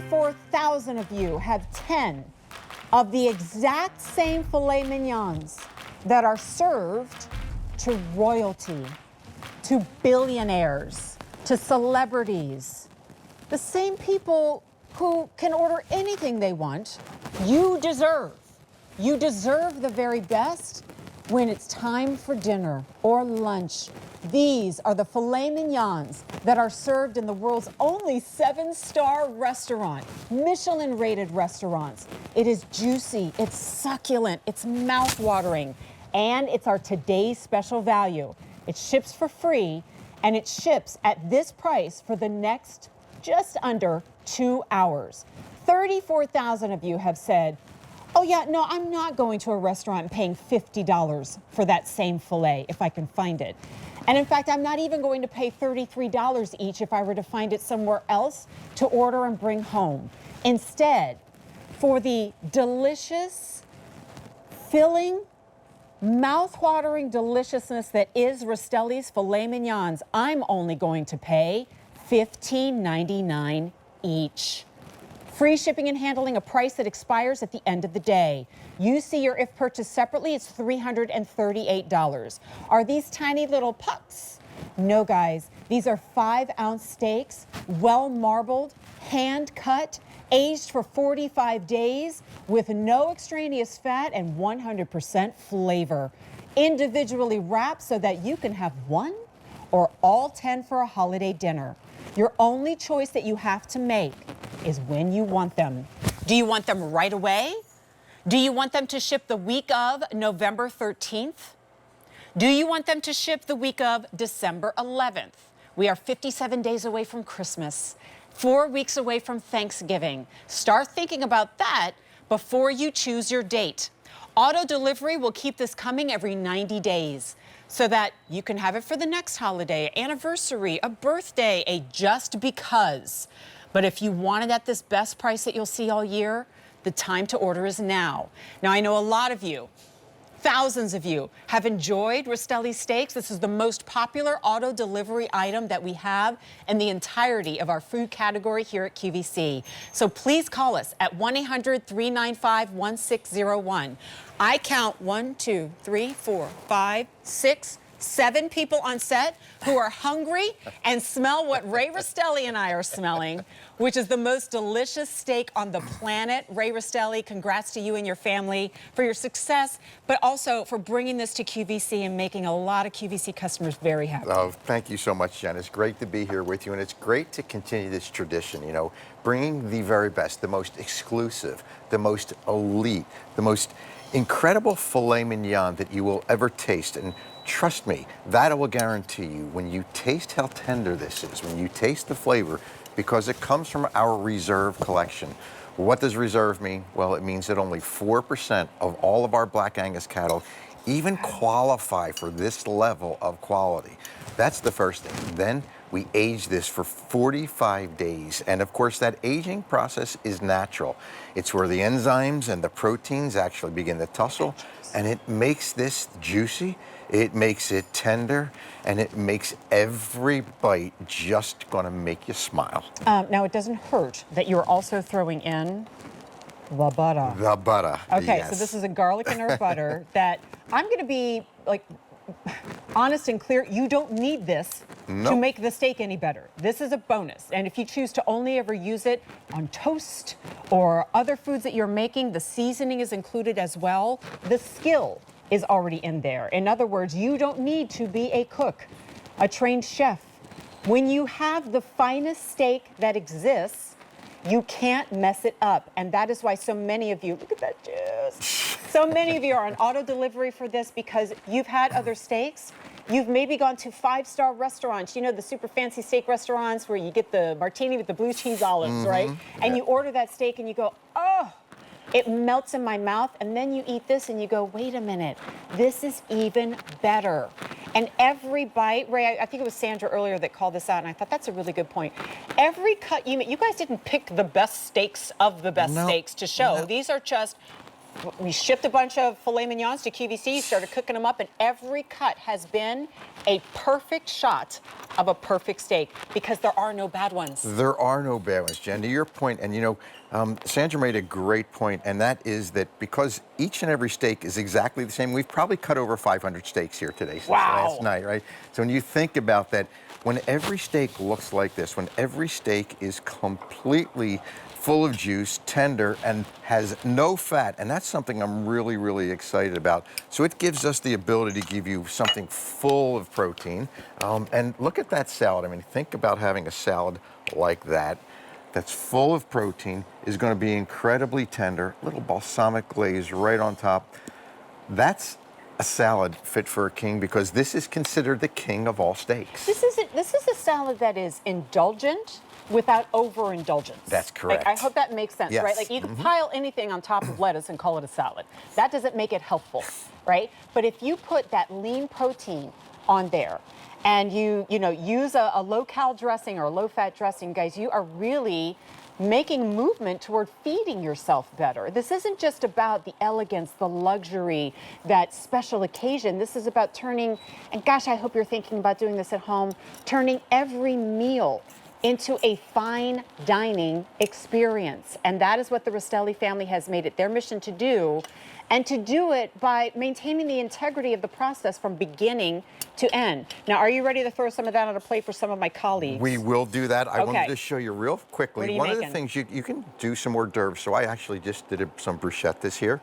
34,000 of you have 10 of the exact same filet mignons that are served to royalty, to billionaires, to celebrities, the same people who can order anything they want. You deserve the very best when it's time for dinner or lunch. These are the filet mignons that are served in the world's only 7-star restaurant, Michelin-rated restaurants. It is juicy, it's succulent, it's mouth-watering, and it's our today's special value. It ships for free, and it ships at this price for the next just under 2 hours. 34,000 of you have said, oh yeah, no, I'm not going to a restaurant and paying $50 for that same filet if I can find it. And in fact, I'm not even going to pay $33 each if I were to find it somewhere else to order and bring home. Instead, for the delicious, filling, mouth-watering deliciousness that is Rastelli's filet mignons, I'm only going to pay $15.99 each. Free shipping and handling, a price that expires at the end of the day. You see your if purchased separately, it's $338. Are these tiny little pucks? No, guys, these are 5-ounce steaks, well marbled, hand cut, aged for 45 days with no extraneous fat and 100% flavor. Individually wrapped so that you can have one or all 10 for a holiday dinner. Your only choice that you have to make is when you want them. Do you want them right away? Do you want them to ship the week of November 13th? Do you want them to ship the week of December 11th? We are 57 days away from Christmas, 4 weeks away from Thanksgiving. Start thinking about that before you choose your date. Auto delivery will keep this coming every 90 days so that you can have it for the next holiday, anniversary, a birthday, a just because. But if you want it at this best price that you'll see all year, the time to order is now. Now, I know a lot of you, thousands of you, have enjoyed Rastelli steaks. This is the most popular auto delivery item that we have in the entirety of our food category here at QVC. So please call us at 1-800-395-1601. I count 1, 2, 3, 4, 5, 6, 7 people on set who are hungry and smell what Ray Rastelli and I are smelling, which is the most delicious steak on the planet. Ray Rastelli, congrats to you and your family for your success, but also for bringing this to QVC and making a lot of QVC customers very happy. Oh, thank you so much, Jen. It's great to be here with you, and it's great to continue this tradition, you know, bringing the very best, the most exclusive, the most elite, the most incredible filet mignon that you will ever taste. And trust me, that I will guarantee you, when you taste how tender this is, when you taste the flavor, because it comes from our reserve collection. What does reserve mean? Well, it means that only 4% of all of our Black Angus cattle even qualify for this level of quality. That's the first thing. Then we age this for 45 days. And of course, that aging process is natural. It's where the enzymes and the proteins actually begin to tussle, and it makes this juicy, it makes it tender, and it makes every bite just gonna make you smile. Now, it doesn't hurt that you're also throwing in the butter. The butter, Okay, yes. so this is a garlic and herb butter that I'm gonna be like honest and clear, you don't need this to make the steak any better. This is a bonus. And if you choose to only ever use it on toast or other foods that you're making, the seasoning is included as well. The skill is already in there. In other words, you don't need to be a cook, a trained chef. When you have the finest steak that exists, you can't mess it up. And that is why so many of you, look at that juice. So many of you are on auto delivery for this because you've had other steaks. You've maybe gone to 5-star restaurants, you know, the super fancy steak restaurants where you get the martini with the blue cheese olives, right? And you order that steak and you go, oh, it melts in my mouth. And then you eat this and you go, wait a minute, this is even better. And every bite, Ray, I think it was Sandra earlier that called this out, and I thought that's a really good point. Every cut you make, you guys didn't pick the best steaks of the best steaks to show. These are just we shipped a bunch of filet mignons to QVC, started cooking them up, and every cut has been a perfect shot of a perfect steak because there are no bad ones. There are no bad ones, Jen. To your point, and Sandra made a great point, and that is that because each and every steak is exactly the same, we've probably cut over 500 steaks here today since last night, right? So when you think about that, when every steak looks like this, when every steak is completely full of juice, tender, and has no fat, and that's something I'm really, really excited about. So it gives us the ability to give you something full of protein. And look at that salad. I mean, think about having a salad like that that's full of protein, is going to be incredibly tender, little balsamic glaze right on top. That's a salad fit for a king because this is considered the king of all steaks. This is a salad that is indulgent without overindulgence. That's correct. Like, I hope that makes sense, Yes. right? Like you can pile anything on top of lettuce and call it a salad. That doesn't make it healthful, right? But if you put that lean protein on there and you use a low-cal dressing or a low-fat dressing, guys, you are really making movement toward feeding yourself better. This isn't just about the elegance, the luxury, that special occasion. This is about turning, and gosh, I hope you're thinking about doing this at home, turning every meal into a fine dining experience. And that is what the Rastelli family has made it their mission to do, and to do it by maintaining the integrity of the process from beginning to end. Now, are you ready to throw some of that on a plate for some of my colleagues? We will do that. I wanted Okay. to show you real quickly. What are you One of the making? things you can do some hors d'oeuvres. So I actually just did some bruschettas here.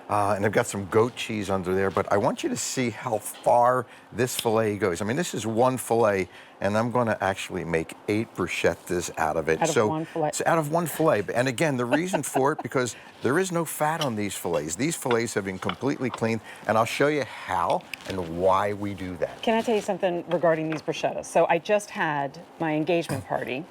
And I've got some goat cheese under there, but I want you to see how far this filet goes. I mean, this is one filet, and I'm going to actually make 8 bruschettas out of it. Out of one filet. It's out of one filet. And again, the reason for it, because there is no fat on these fillets. These fillets have been completely cleaned, and I'll show you how and why we do that. Can I tell you something regarding these bruschettas? So I just had my engagement party,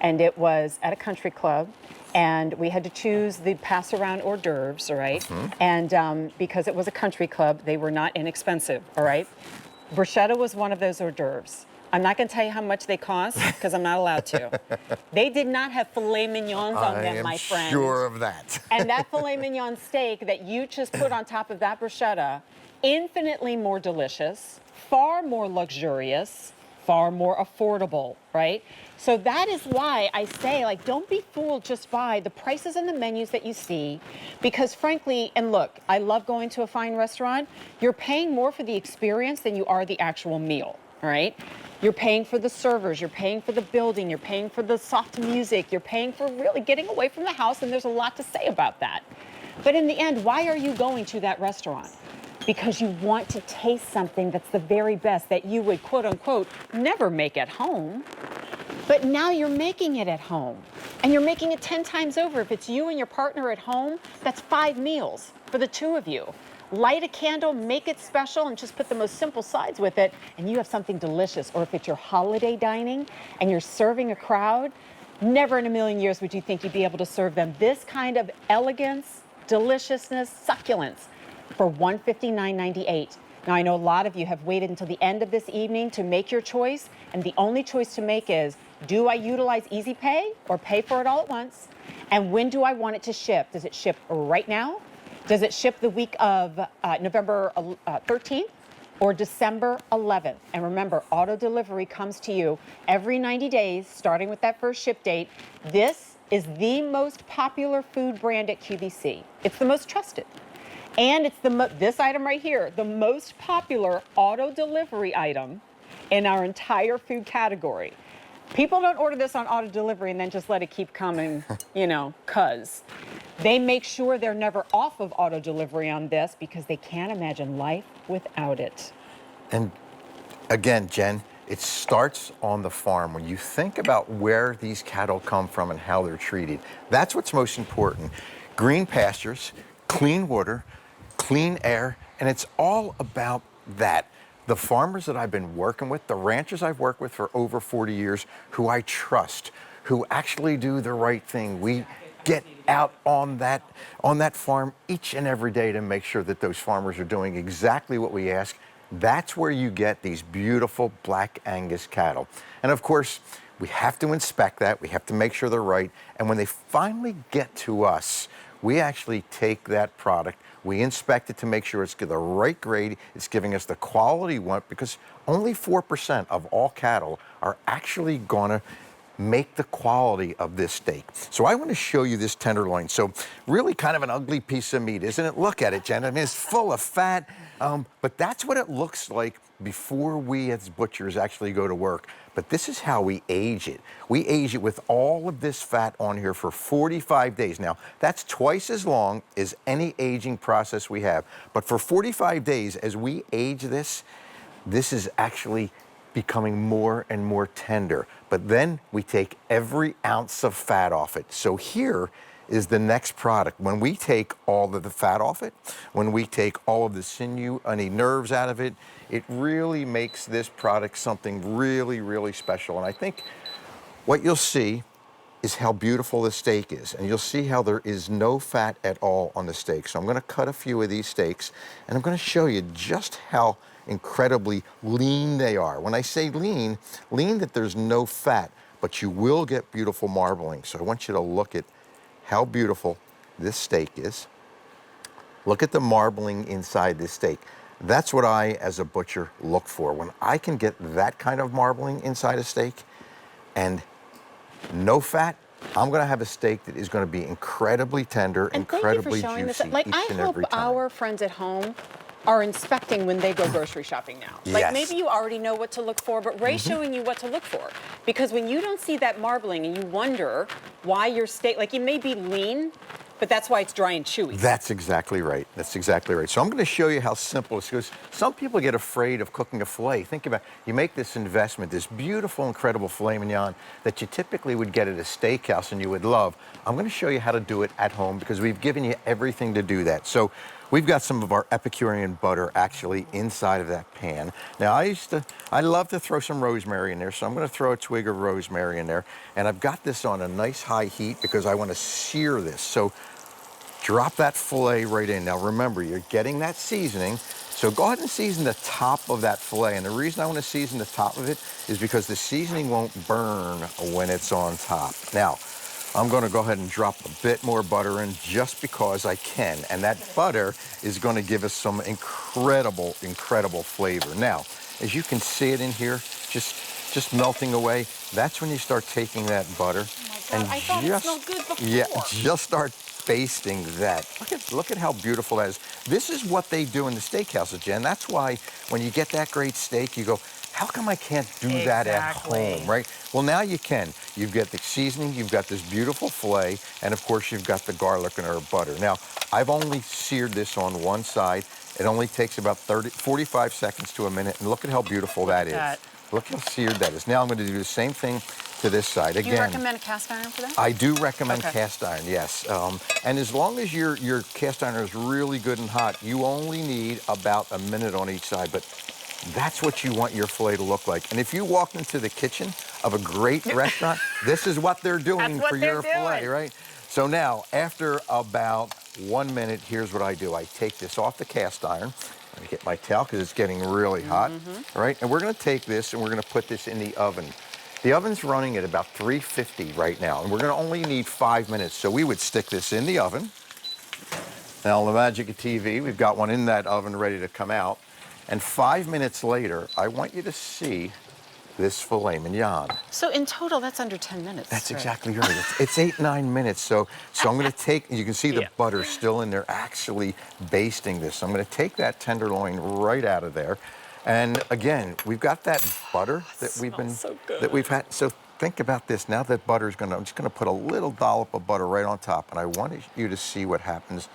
and it was at a country club, and we had to choose the pass-around hors d'oeuvres, all right? And because it was a country club, they were not inexpensive, all right? Bruschetta was one of those hors d'oeuvres. I'm not going to tell you how much they cost because I'm not allowed to. They did not have filet mignons on them, my friend. I am sure of that. And that filet mignon steak that you just put on top of that bruschetta, infinitely more delicious, far more luxurious, far more affordable, right? So that is why I say, like, don't be fooled just by the prices and the menus that you see, because frankly, and look, I love going to a fine restaurant. You're paying more for the experience than you are the actual meal, all right? You're paying for the servers, you're paying for the building, you're paying for the soft music, you're paying for really getting away from the house, and there's a lot to say about that. But in the end, why are you going to that restaurant? Because you want to taste something that's the very best that you would, quote unquote, never make at home. But now you're making it at home, and you're making it 10 times over. If it's you and your partner at home, that's 5 meals for the 2 of you. Light a candle, make it special, and just put the most simple sides with it, and you have something delicious. Or if it's your holiday dining and you're serving a crowd, never in a million years would you think you'd be able to serve them this kind of elegance, deliciousness, succulence for $159.98. Now, I know a lot of you have waited until the end of this evening to make your choice, and the only choice to make is, do I utilize Easy Pay or pay for it all at once? And when do I want it to ship? Does it ship right now? Does it ship the week of November 13th or December 11th? And remember, auto delivery comes to you every 90 days, starting with that first ship date. This is the most popular food brand at QVC. It's the most trusted. And it's this item right here, the most popular auto delivery item in our entire food category. People don't order this on auto delivery and then just let it keep coming, cuz. They make sure they're never off of auto delivery on this because they can't imagine life without it. And again, Jen, it starts on the farm. When you think about where these cattle come from and how they're treated, that's what's most important. Green pastures, clean water, clean air, and it's all about that. The farmers that I've been working with, the ranchers I've worked with for over 40 years, who I trust, who actually do the right thing. We get out on that farm each and every day to make sure that those farmers are doing exactly what we ask. That's where you get these beautiful Black Angus cattle. And of course, we have to inspect that. We have to make sure they're right. And when they finally get to us, we actually take that product, we inspect it to make sure it's the right grade, it's giving us the quality we want, because only 4% of all cattle are actually gonna make the quality of this steak. So I want to show you this tenderloin. So really kind of an ugly piece of meat, isn't it? Look at it, Jen. I mean, it's full of fat, but that's what it looks like before we as butchers actually go to work. But this is how we age it. We age it with all of this fat on here for 45 days. Now, that's twice as long as any aging process we have. But for 45 days, as we age this, this is actually becoming more and more tender. But then we take every ounce of fat off it. So here is the next product. When we take all of the fat off it, when we take all of the sinew, any nerves out of it, it really makes this product something really, really special. And I think what you'll see is how beautiful the steak is. And you'll see how there is no fat at all on the steak. So I'm gonna cut a few of these steaks, and I'm gonna show you just how incredibly lean they are. When I say lean, lean that there's no fat, but you will get beautiful marbling. So I want you to look at how beautiful this steak is. Look at the marbling inside this steak. That's what I, as a butcher, look for. When I can get that kind of marbling inside a steak and no fat, I'm gonna have a steak that is gonna be incredibly tender, And incredibly thank you for showing juicy this. Like, each I and hope every time. our friends at home are inspecting when they go grocery shopping now. Like, Yes. maybe you already know what to look for, but Ray's showing you what to look for. Because when you don't see that marbling and you wonder why your steak, like, it may be lean, but that's why it's dry and chewy. That's exactly right. That's exactly right. So I'm going to show you how simple it is, because some people get afraid of cooking a filet. Think about it. You make this investment, this beautiful, incredible filet mignon that you typically would get at a steakhouse and you would love. I'm going to show you how to do it at home, because we've given you everything to do that. So we've got some of our Epicurean butter actually inside of that pan. Now I love to throw some rosemary in there, so I'm going to throw a twig of rosemary in there. And I've got this on a nice high heat because I want to sear this. So drop that filet right in. Now remember, you're getting that seasoning, so go ahead and season the top of that filet. And the reason I want to season the top of it is because the seasoning won't burn when it's on top. Now, I'm going to go ahead and drop a bit more butter in just because I can. And that butter is going to give us some incredible, incredible flavor. Now, as you can see it in here, just melting away, that's when you start taking that butter. Oh my God, I thought it smelled good before. Yeah, just start basting that. Look at how beautiful that is. This is what they do in the steakhouses, Jen. That's why when you get that great steak, you go, how come I can't do that at home, right? Well, now you can. You've got the seasoning, you've got this beautiful filet, and of course you've got the garlic and herb butter. Now, I've only seared this on one side. It only takes about 45 seconds to a minute, and look at how beautiful that is. Look how seared that is. Now I'm going to do the same thing to this side. Again, Do you recommend a cast iron for that? I do recommend cast iron, yes. And as long as your cast iron is really good and hot, you only need about a minute on each side. But that's what you want your filet to look like. And if you walk into the kitchen of a great restaurant, this is what they're doing for your filet, right? So now, after about 1 minute, here's what I do. I take this off the cast iron. I get my towel because it's getting really hot, right? And we're going to take this and we're going to put this in the oven. The oven's running at about 350 right now, and we're going to only need 5 minutes. So we would stick this in the oven. Now, the magic of TV, we've got one in that oven ready to come out. And 5 minutes later, I want you to see this filet mignon. So in total, that's under 10 minutes. That's exactly right. It's 8, 9 minutes. So I'm going to take, you can see the butter still in there actually basting this. So I'm going to take that tenderloin right out of there. And again, we've got that butter that we've had. So think about this. Now that butter's I'm just going to put a little dollop of butter right on top. And I want you to see what happens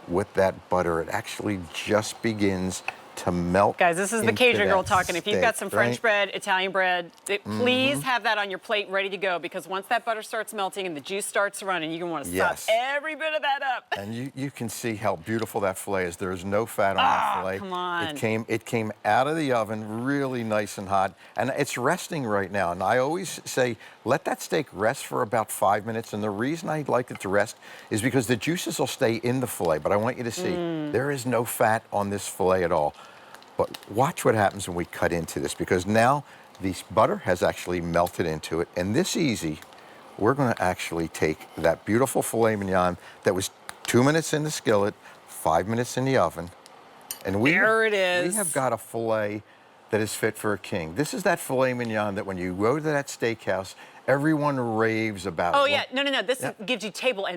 with that butter. It actually just begins to melt. Guys, this is the Cajun girl talking. If you've got some French right? bread, Italian bread, please have that on your plate ready to go, because once that butter starts melting and the juice starts running, you're going to want to sop every bit of that up. And you can see how beautiful that filet is. There's no fat on that filet. Come on. It came out of the oven really nice and hot, and it's resting right now. And I always say, let that steak rest for about 5 minutes. And the reason I like it to rest is because the juices will stay in the filet. But I want you to see, there is no fat on this filet at all. But watch what happens when we cut into this, because now this butter has actually melted into it. And this easy, we're going to actually take that beautiful filet mignon that was 2 minutes in the skillet, 5 minutes in the oven. And There it is. We have got a filet that is fit for a king. This is that filet mignon that when you go to that steakhouse, everyone raves about. Oh, yeah. No. This gives you table